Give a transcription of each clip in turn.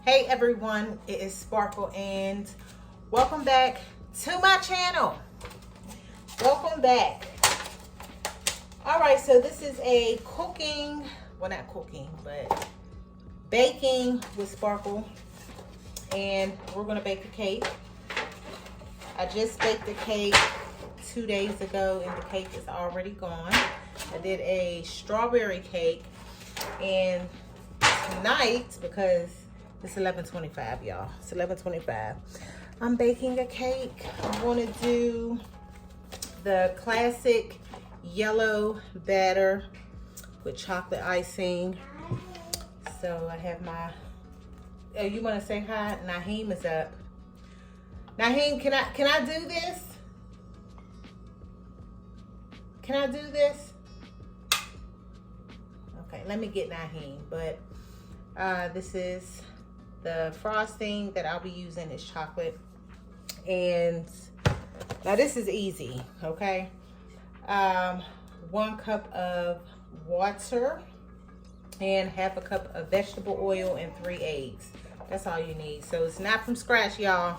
Hey everyone, it is Sparkle and welcome back to my channel. Welcome back. All right, so this is a cooking, well not cooking, but baking with Sparkle, and we're gonna bake a cake. I just baked the cake 2 days ago and the cake is already gone. I did a strawberry cake, and tonight, because it's 11:25, y'all. It's 11:25. I'm baking a cake. I'm going to do the classic yellow batter with chocolate icing. So I have my, oh, you want to say hi? Naheem is up. Naheem, can I do this? Can I do this? Okay, let me get Naheem. But this is the frosting that I'll be using is chocolate. And now this is easy, okay? 1 cup of water and half a cup of vegetable oil and 3 eggs. That's all you need. So it's not from scratch, y'all.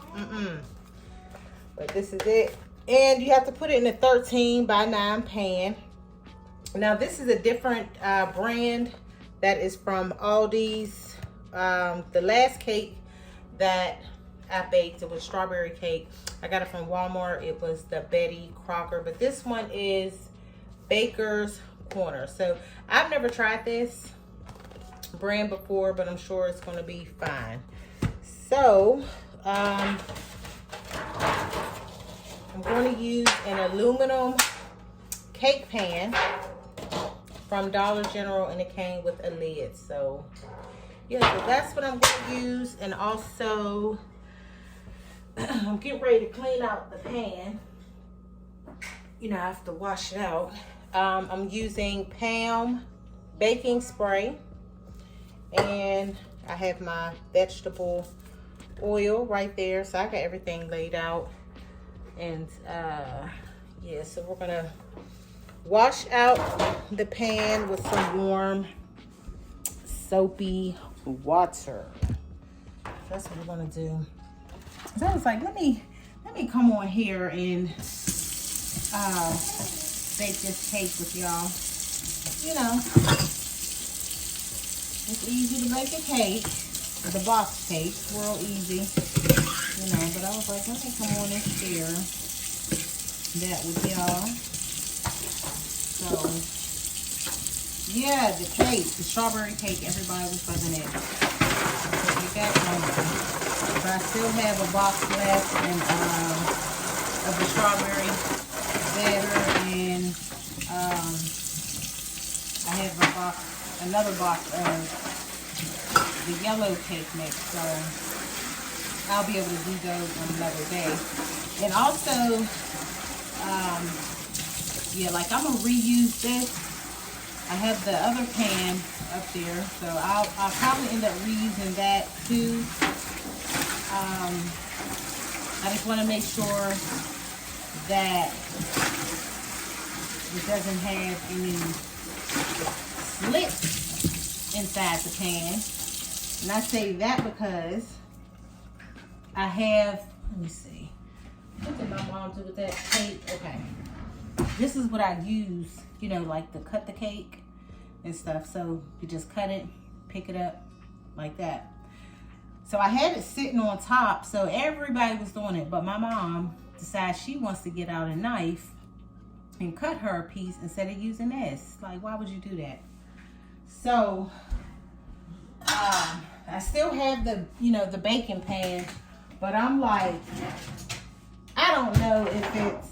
But this is it. And you have to put it in a 13 by 9 pan. Now this is a different brand that is from Aldi's. The last cake that I baked, it was strawberry cake. I got it from Walmart. It was the Betty Crocker, but this one is Baker's Corner. So I've never tried this brand before, but I'm sure it's going to be fine. So I'm going to use an aluminum cake pan from Dollar General, and it came with a lid. So yeah, so that's what I'm going to use. And also, I'm getting ready to clean out the pan. You know, I have to wash it out. I'm using Pam baking spray. And I have my vegetable oil right there. So I got everything laid out. And yeah, so we're going to wash out the pan with some warm, soapy water. That's what we're gonna do. So I was like, let me come on here and bake this cake with y'all. You know, it's easy to bake a cake, the box cake, real easy. You know, but I was like, let me come on and share that with y'all. So yeah, the cake, the strawberry cake, everybody was buzzing it. So get that going. But I still have a box left and of the strawberry batter, and I have a box, another box of the yellow cake mix. So I'll be able to do those on another day. And also, yeah, like I'm gonna reuse this. I have the other pan up there, so I'll probably end up reusing that too. I just want to make sure that it doesn't have any slits inside the pan. And I say that because I have, let me see, what did my mom do with that cake? Okay, this is what I use, you know, like to cut the cake and stuff. So you just cut it, pick it up like that. So I had it sitting on top, so everybody was doing it, but my mom decides she wants to get out a knife and cut her a piece instead of using this. Like, why would you do that? So I still have the, you know, the baking pan, but I'm like, I don't know if it's,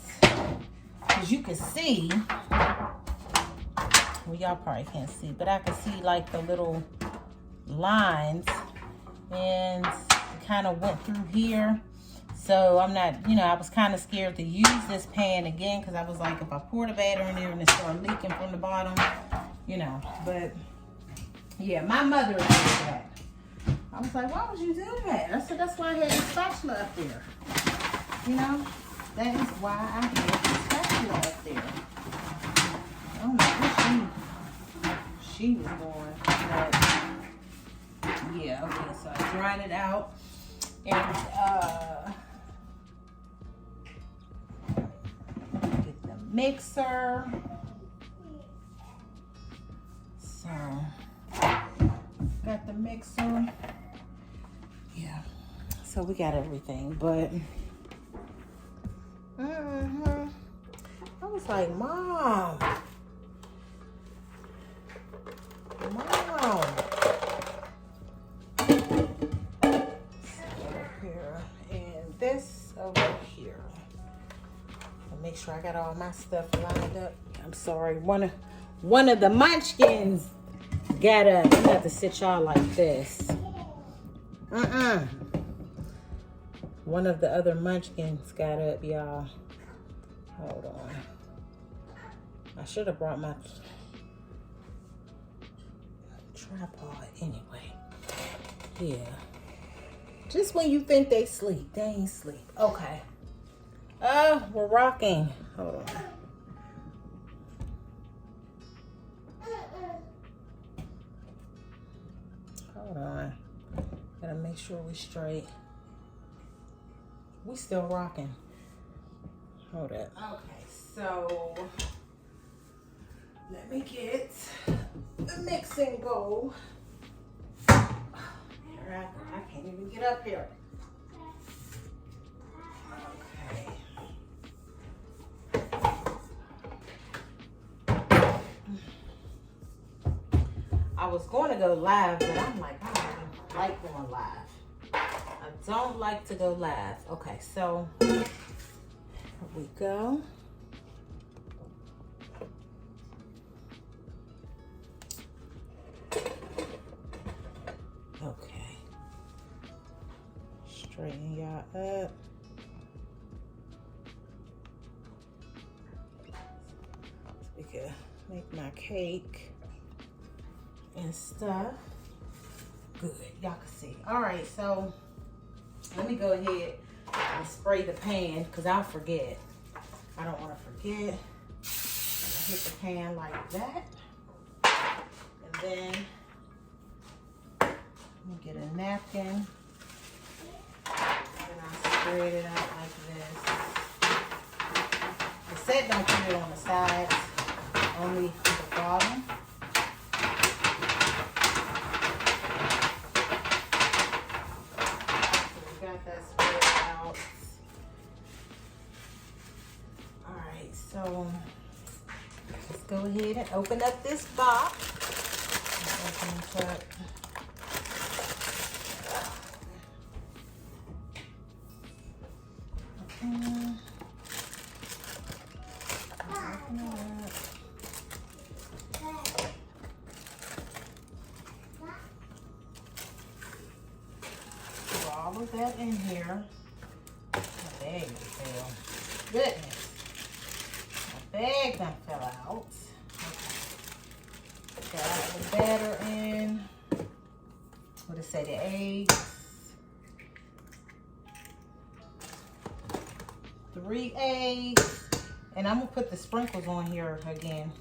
because you can see, well, y'all probably can't see, but I can see like the little lines, and it kind of went through here. So I'm not, you know, I was kind of scared to use this pan again, because I was like, if I pour the batter in there and it started leaking from the bottom, you know. But yeah, my mother did that. I was like, why would you do that? I said, that's why I had the spatula up there. You know, that is why I had the spatula up there. I don't know what she was going. But Yeah, okay, so I dried it out. And get the mixer. So got the mixer. Yeah. So we got everything, but I was like, Mom. Over here and this over here. I'll make sure I got all my stuff lined up. I'm sorry, one of the munchkins got up. I'm about to sit y'all like this. One of the other munchkins got up, y'all. Hold on. I should have brought my tripod anyway. Yeah. Just when you think they sleep, they ain't sleep. Okay. We're rocking. Hold on. Hold on. Gotta make sure we straight. We still rocking. Hold up. Okay, so let me get the mixing bowl. I can't even get up here. Okay. I was going to go live, but I'm like, I don't like going live. I don't like to go live. Okay, so here we go. Okay. Straighten y'all up. So we can make my cake and stuff. Good, y'all can see. All right, so let me go ahead and spray the pan because I'll forget. I don't want to forget. I'm gonna hit the pan like that. And then let me get a napkin. And I spread it out like this. It said don't put it on the sides, only the bottom. So let's go ahead and open up this box. Open it up. Open it up. Put all of that in here. My bag fell. Goodness. Bag done fell out. Okay. Got the batter in. What did it say? The eggs. 3 eggs. And I'm gonna put the sprinkles on here again.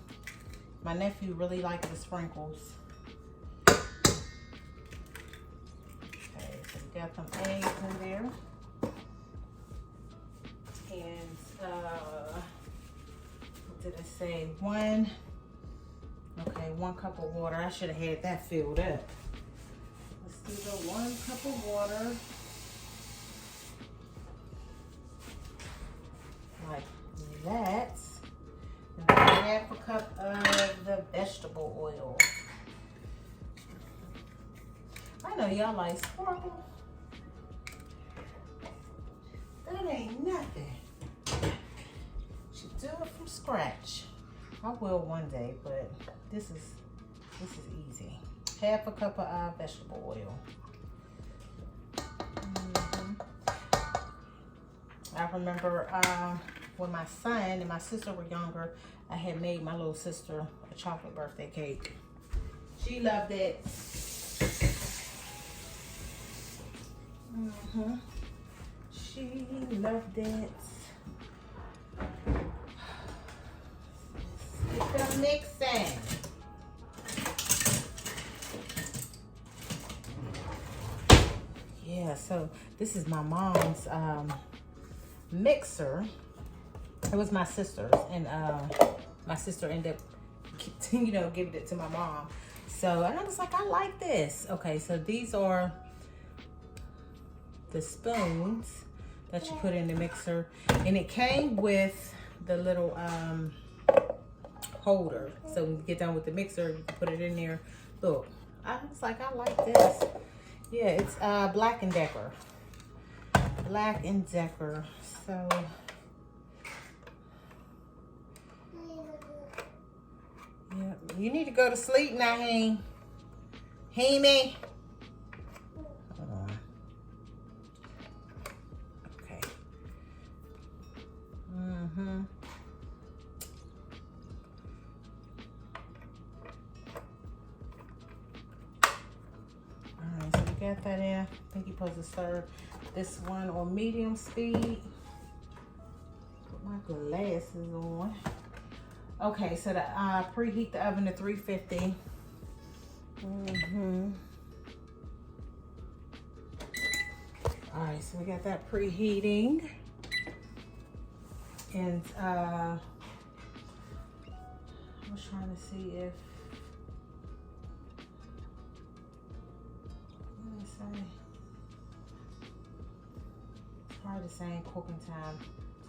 My nephew really likes the sprinkles. Okay, so we got some eggs in there. And did I say 1 cup of water? I should have had that filled up. Let's do the 1 cup of water. Like that. And then 1/2 cup of the vegetable oil. I know y'all like sparkle. That ain't nothing. Do it from scratch. I will one day, but this is easy. 1/2 cup of vegetable oil. I remember when my son and my sister were younger, I had made my little sister a chocolate birthday cake. She loved it. She loved it. Get the mixing. Yeah, so this is my mom's mixer. It was my sister's, and my sister ended up, giving it to my mom. So, and I was like, I like this. Okay, so these are the spoons that you put in the mixer, and it came with the little holder. So when you get done with the mixer, you can put it in there. Look, I was like, I like this. Yeah, it's Black & Decker. Black & Decker. So yeah, you need to go to sleep now, Hemi. Hold on. Okay. Alright, so we got that in. I think you're supposed to stir this one on medium speed. Put my glasses on. Okay, so the preheat the oven to 350. Alright, so we got that preheating. And I was trying to see if, what did it say? It's probably the same cooking time,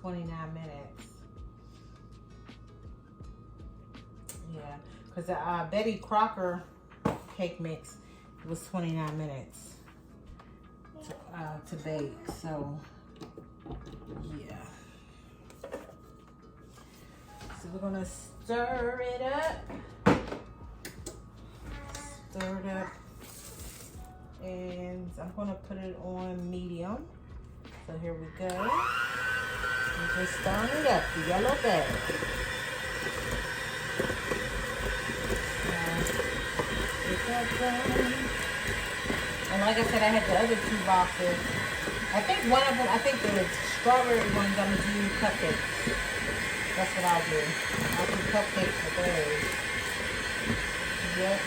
29 minutes. Yeah, because the Betty Crocker cake mix was 29 minutes to bake. So, yeah. So we're gonna stir it up. Stir it up. And I'm gonna put it on medium. So here we go. I'm just stirring it up, the yellow bag. And like I said, I had the other 2 boxes. I think one of them, the strawberry ones, I'm gonna do cupcakes. That's what I'll do. I'll do cupcakes with those. Yep.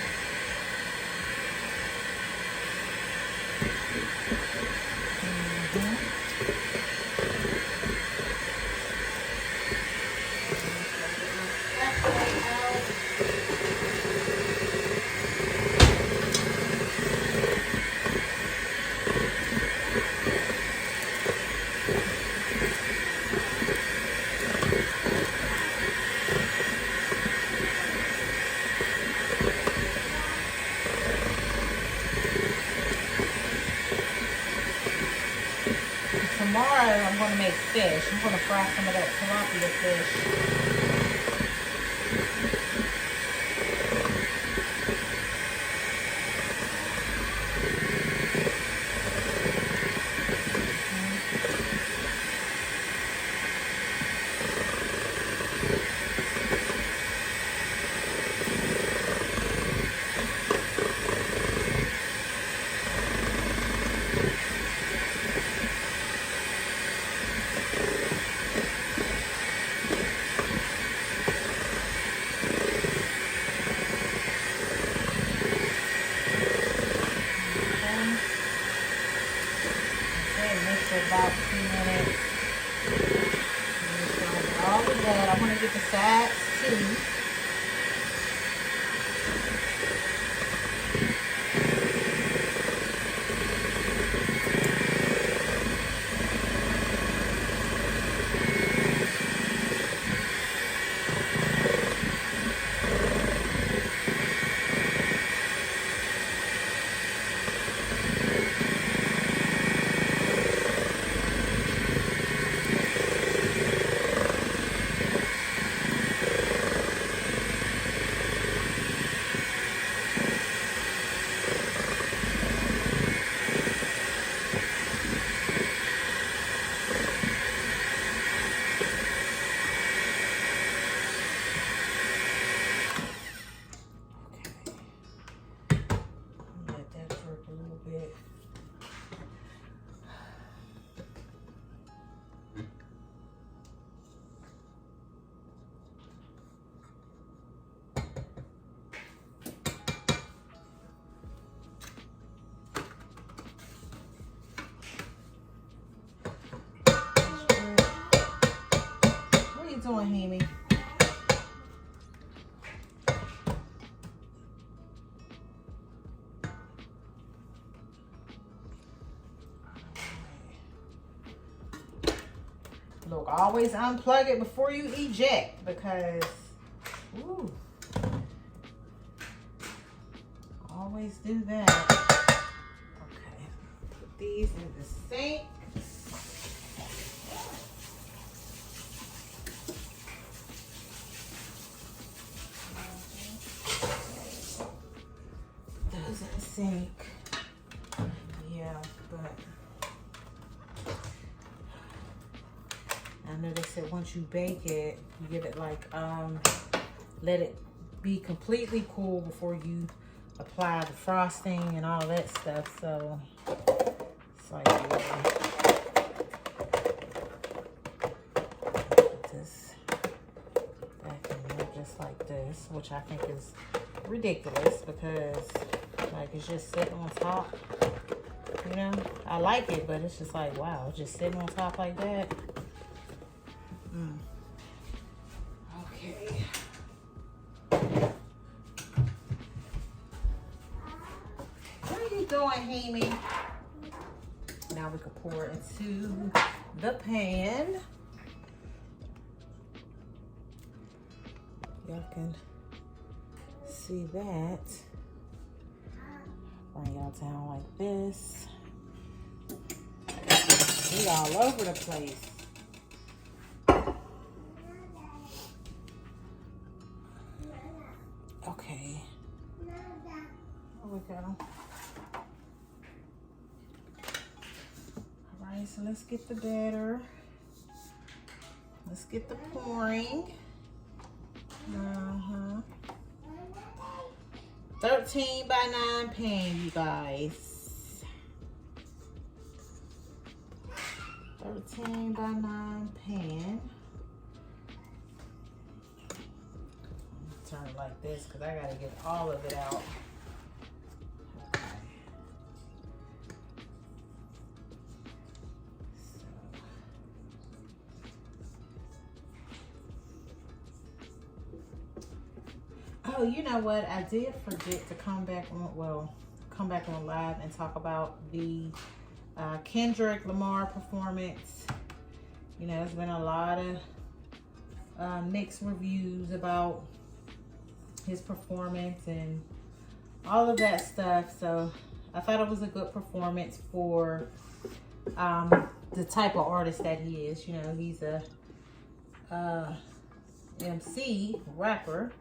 Tomorrow I'm going to make fish. I'm going to fry some of that tilapia fish. About 2 minutes. All of that. I want to get the sides too. doing, Hammy? Look, always unplug it before you eject because, ooh, always do that. Okay, put these in the sink. Those in the sink. Yeah, but I know they said once you bake it, you give it like, let it be completely cool before you apply the frosting and all that stuff. So it's like, yeah. Put this back in there just like this, which I think is ridiculous because like it's just sitting on top. You know, I like it, but it's just like, wow, just sitting on top like that. Okay. What are you doing, Hammy? Now we can pour it into the pan. Y'all can see that. Bring y'all down like this. We all over the place. Okay. There we go. All right, so let's get the batter. Let's get the pouring. 13 by 9 pan, you guys. 13 by 9 pan. Turn it like this because I gotta get all of it out. Okay. Oh, you know what? I did forget to come back on live and talk about the Kendrick Lamar performance. You know, there's been a lot of mixed reviews about his performance and all of that stuff. So I thought it was a good performance for the type of artist that he is. You know, he's a MC, rapper.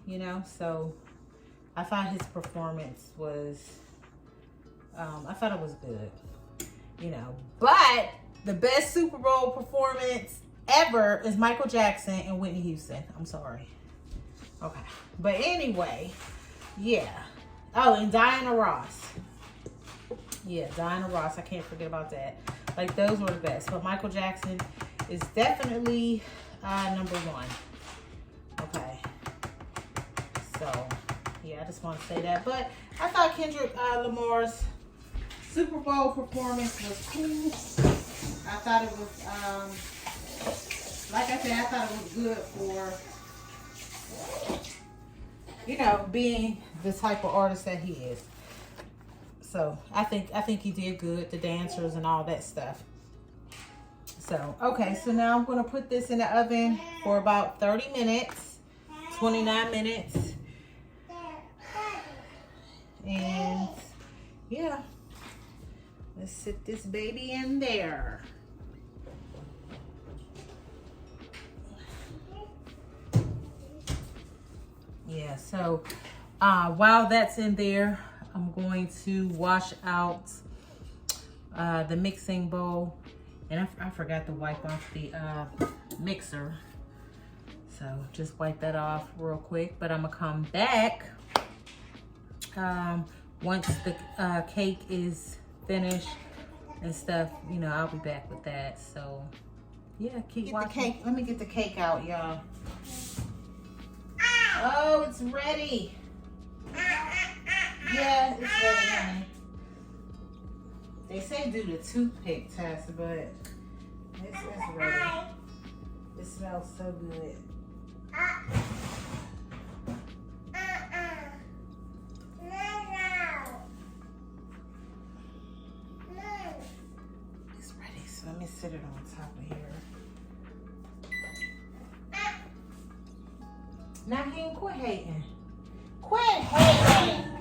You know, so I thought his performance was, I thought it was good, you know. But the best Super Bowl performance ever is Michael Jackson and Whitney Houston. I'm sorry. Okay. But anyway, yeah. Oh, and Diana Ross. Yeah, Diana Ross. I can't forget about that. Like, those were the best. But Michael Jackson is definitely number one. Okay. So, yeah, I just want to say that. But I thought Kendrick Lamar's Super Bowl performance was cool. I thought it was, like I said, I thought it was good for, you know, being the type of artist that he is. So, I think he did good, the dancers and all that stuff. So, okay, so now I'm going to put this in the oven for about 30 minutes, 29 minutes. And yeah, let's sit this baby in there. Yeah, so while that's in there, I'm going to wash out the mixing bowl. And I forgot to wipe off the mixer. So just wipe that off real quick. But I'm gonna come back once the cake is finished and stuff. You know, I'll be back with that. So yeah, keep watching. The cake. Let me get the cake out, y'all. Oh, it's ready. Yeah, it's ready, honey. They say do the toothpick test, but it's ready. smells so good. It's ready, so let me sit it on top of here. Naheem, quit hating. Quit hating.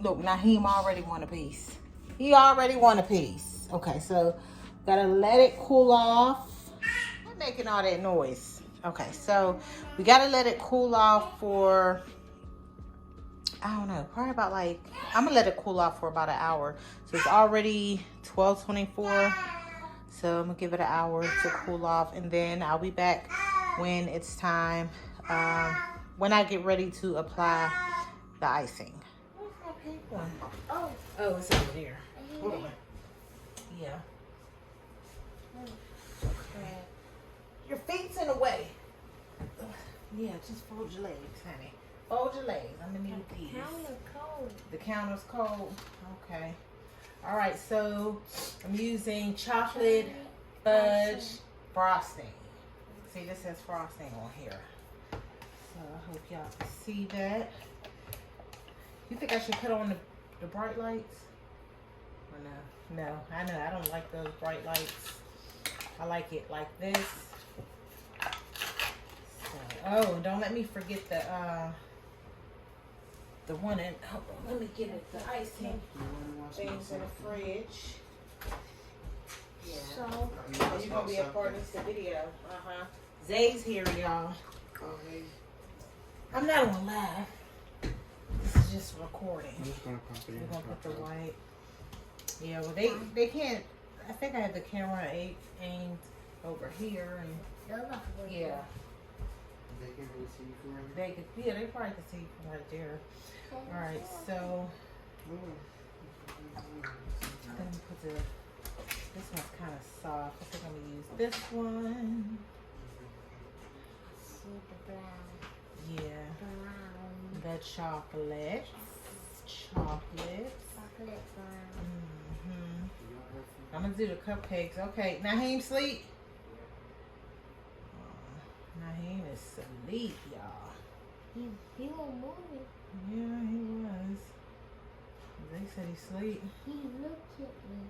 Look, Naheem already want a piece. He already want a piece. Okay, so gotta let it cool off. What's making all that noise? Okay, so we gotta let it cool off for, I don't know, probably about like, I'm gonna let it cool off for about an hour. So it's already 12:24. So I'm gonna give it an hour to cool off, and then I'll be back when it's time, when I get ready to apply the icing. Where's my pink one? Oh, it's over there. Hold on. Yeah. Okay. Your feet's in the way. Yeah, just fold your legs, honey. Fold your legs. I'm gonna need these. The counter's cold. The counter's cold. Okay. All right, so I'm using chocolate fudge frosting. See, this says frosting on here. So I hope y'all can see that. You think I should put on the bright lights? Or no? No, I know. I don't like those bright lights. I like it like this. So, oh, and don't let me forget the one in, hold on, let me get it, the icing things in the fridge. Yeah. So, You're going to be a part of this video. Zay's here, y'all. I'm not on live. This is just recording. I'm just going to pop it in. We're going to put the white. Yeah, well, they can't, I think I have the camera aimed over here. And yeah. They can really see from right They could, yeah, they probably could see from right there. All right, so let me put this one's kind of soft. I think I'm gonna use this one. see the brown. Yeah, Brown. the chocolate. Chocolate brown. I'm gonna do the cupcakes. Okay, Naheem sleep. Naheem is asleep, y'all. He won't move it. Yeah, he was. They said he sleep. He looked at me.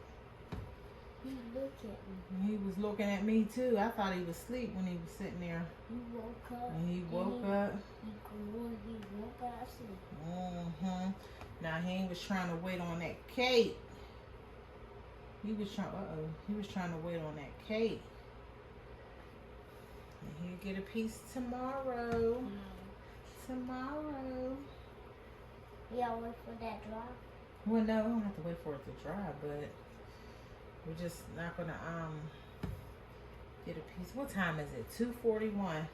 He looked at me. He was looking at me too. I thought he was asleep when he was sitting there. He woke up. And he woke up. He woke out of sleep. Naheem was trying to wait on that cake. He was trying to wait on that cake. And he'll get a piece tomorrow. Tomorrow. We all wait for that dry. Well, no, we don't have to wait for it to dry, but we're just not gonna get a piece. What time is it? 2:41.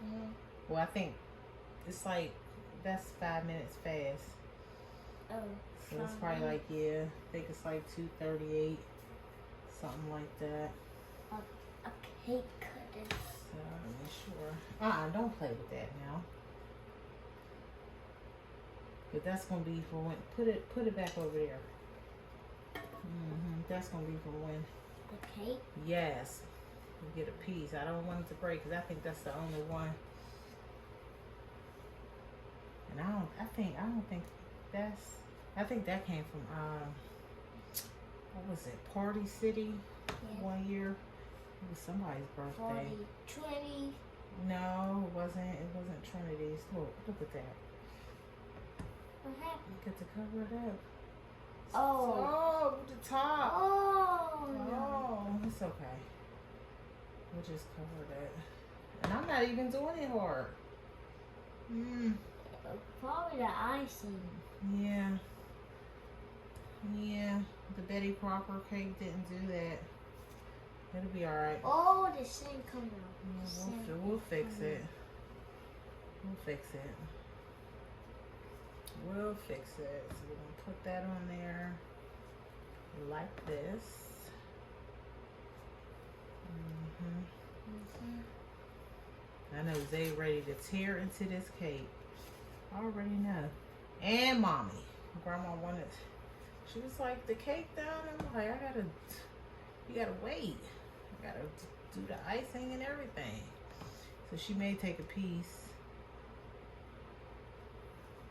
Well, I think it's like that's 5 minutes fast. Oh. So it's probably like, yeah, I think it's like 2:38, something like that. A cake cutter. So I'm not sure. Don't play with that now. But that's gonna be for when. Put it back over there. That's gonna be for when. The cake. Yes, you get a piece. I don't want it to break because I think that's the only one. And I think that came from what was it? Party City. Yeah. One year. It was somebody's birthday. 20. No, it wasn't. It wasn't Trinity's. Look at that. What happened? You get to cover it up. Oh. The top. Oh. Oh, it's okay. We'll just cover that. And I'm not even doing it hard. Probably the icing. Yeah. Yeah. The Betty Crocker cake didn't do that. It'll be alright. Oh, the sand coming out. We'll fix it. We'll fix it. We'll fix it. So we're going to put that on there like this. I know Zay ready to tear into this cake. I already know. And Mommy. Grandma wanted, she was like, the cake down? I'm like, I gotta You gotta wait. I gotta do the icing and everything. So she may take a piece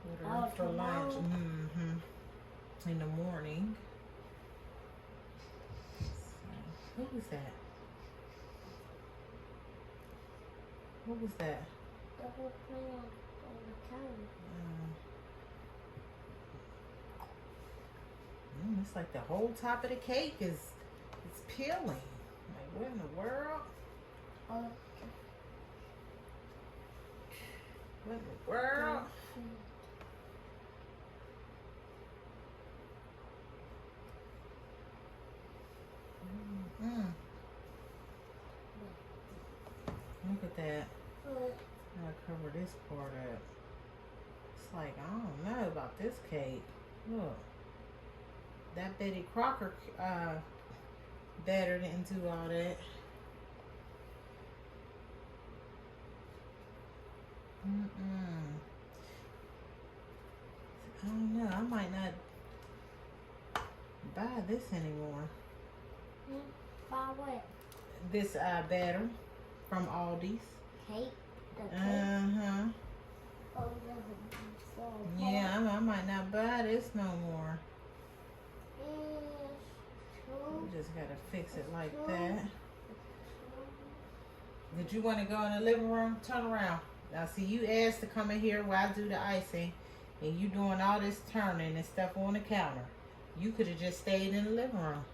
with her for lunch. In the morning. So, who was that? What was that? The whole thing on the counter. It's like the whole top of the cake is peeling. Like, what in the world? Oh. What in the world? Look at that. I'll cover this part up. It's like, I don't know about this cake. Look. That Betty Crocker batter didn't do all that. I don't know. I might not buy this anymore. Buy what? This batter from Aldi's. Cake? The cake? Oh, no. Yeah, I might not buy this no more. You just gotta fix it like that. Did you want to go in the living room? Turn around. Now, see, you asked to come in here while I do the icing, and you doing all this turning and stuff on the counter. You could have just stayed in the living room.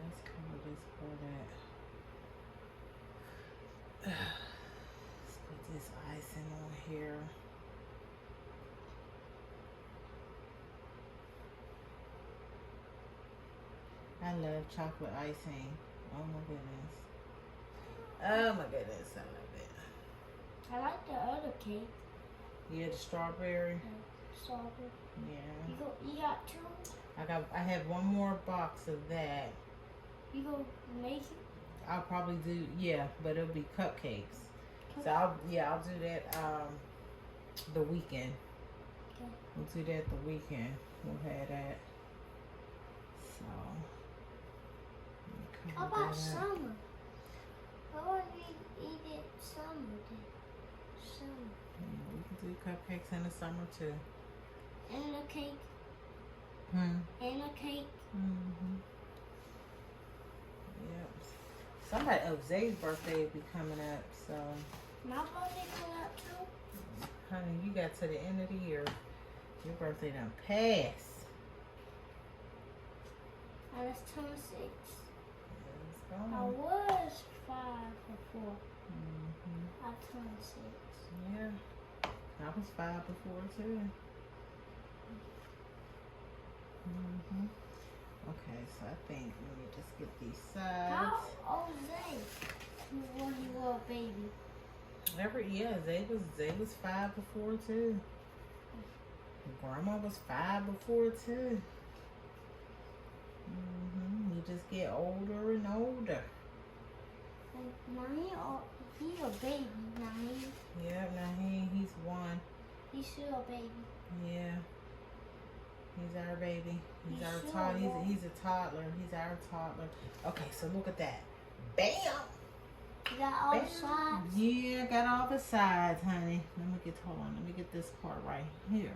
Let's cover this part up. Let's put this icing on here. I love chocolate icing. Oh my goodness. Oh my goodness, I love it. I like the other cake. Yeah, the strawberry. Strawberry. Yeah. You got two? I have one more box of that. You gonna make it? I'll probably do, yeah, but it'll be cupcakes. So I'll do that the weekend. Okay. We'll do that the weekend. We'll have that. So how about summer? How about we eat it summer then? Summer. Yeah, we can do cupcakes in the summer too. And a cake. And a cake. Yep. Somebody Zay's birthday will be coming up, so. My birthday coming up too? Honey, you got to the end of the year. Your birthday done passed. I was 26. Let's I go. was 5 before. I turned 6. Yeah. I was 5 before too. Okay, so I think let me just get these sides. How old is they when you were a baby? Zay was 5 before too. Grandma was 5 before too. You just get older and older. And now he's a baby. Yeah, he's 1. He's still a baby. Yeah. He's our baby. He's our He's toddler. so He's a toddler. He's our toddler. Okay, so look at that. Bam! You got all the sides? Yeah, got all the sides, honey. Hold on, let me get this part right here.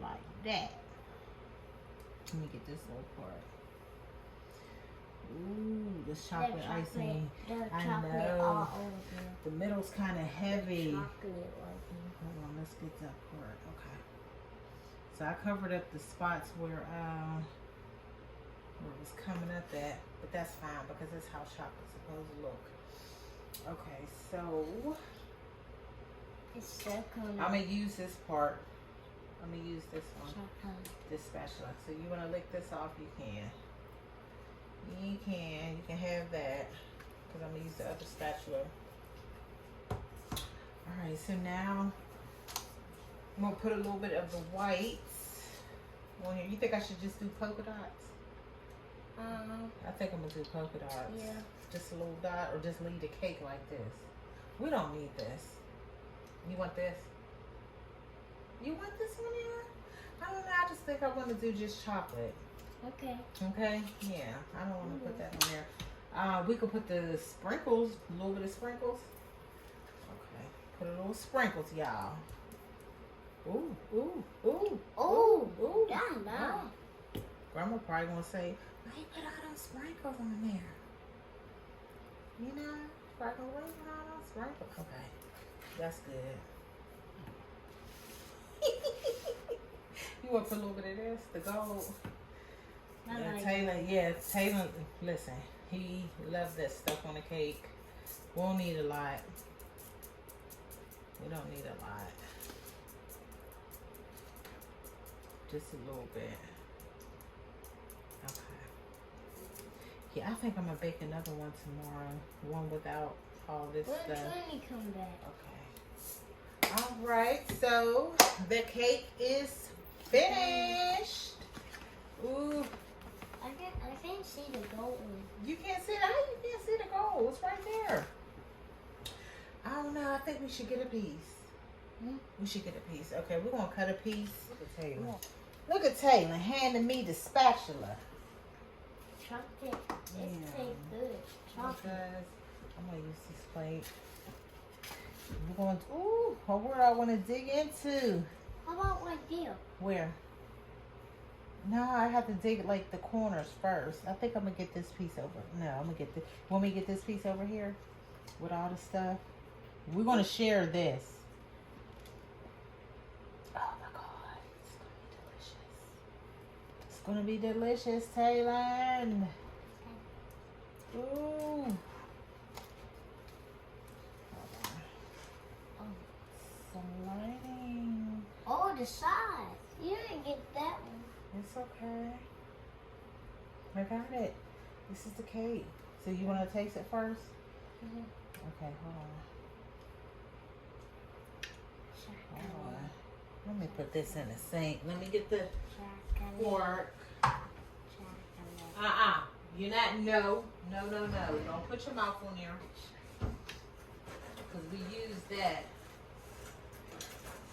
Like that. Let me get this little part. Ooh, the chocolate icing. The I chocolate know. all over. The middle's kind of heavy. Chocolate Hold on, let's get that part. Okay. So I covered up the spots where it was coming up at, but that's fine because that's how chocolate's supposed to look. Okay, so it's so cool. I'm gonna use this part. I'm gonna use this one, Chocolate. this spatula. So you wanna lick this off? You can. You can have that because I'm gonna use the other spatula. All right, so now I'm gonna put a little bit of the whites on here. You think I should just do polka dots? I think I'm gonna do polka dots. Yeah. Just a little dot, or just leave the cake like this. We don't need this. You want this? You want this one here? I don't know. I just think I want to do just chocolate. Okay. Okay? Yeah. I don't want to put that on there. We could put the sprinkles, a little bit of sprinkles. Okay. Put a little sprinkles, y'all. Ooh, ooh, ooh. Oh, ooh. damn, wow. Grandma probably gonna say, why you put all those sprinkles on there? You know, probably gonna wait for all those sprinkles. Okay, that's good. You want to put a little bit of this, the gold? I Yeah, like Taylor, listen, he loves that stuff on the cake. Won't need a lot. We don't need a lot. Just a little bit. Okay. Yeah, I think I'm gonna bake another one tomorrow. One without all this When stuff. you come back? Okay. All right. So the cake is finished. Ooh, I can't see the gold one. you can't see that. You can't see the gold. It's right there. I don't know. I think we should get a piece. We should get a piece. Okay, we're gonna cut a piece. Look at Taylor. Yeah. Look at Taylor handing me the spatula. Chocolate. This Yeah. tastes good. Chocolate. Because I'm gonna use this plate. We're going to, ooh, where do I want to dig into? How about right there? Where? No, I have to dig like the corners first. I think I'm gonna get this piece over. No, I'm gonna get this. Want me to get this piece over here with all the stuff? We're gonna share this. Oh my God, it's gonna be delicious. It's gonna be delicious, Taylor. Ooh. Some lighting. Oh, the size. You didn't get that one. It's okay. I got it. This is the cake. So you want to taste it first? Mhm. Okay, hold on. Hold on. Let me put this in the sink. Let me get the fork. You're not, no. Don't put your mouth on there. Because we use that.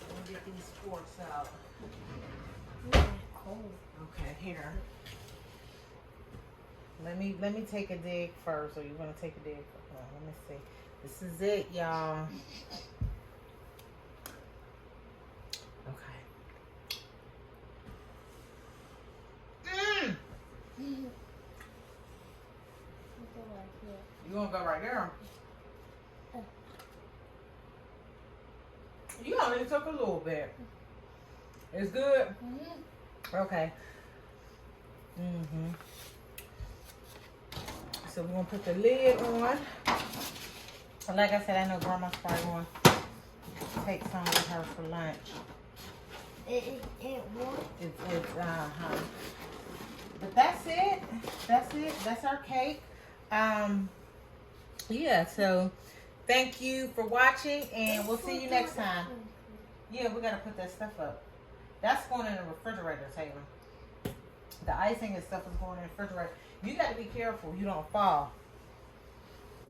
Let me get these forks out. Cold. Okay, here. Let me take a dig first, or you want to take a dig? Hold on, let me see. This is it, y'all. Okay. You gonna go right there? You only took a little bit. It's good. Okay. So we're gonna put the lid on. And like I said, I know Grandma's probably gonna take some with her for lunch. It won't. It's But that's it. That's it. That's our cake. Yeah. So thank you for watching, and we'll see you next time. Yeah, we gotta put that stuff up. That's going in the refrigerator, Taylor. The icing and stuff is going in the refrigerator. You got to be careful you don't fall.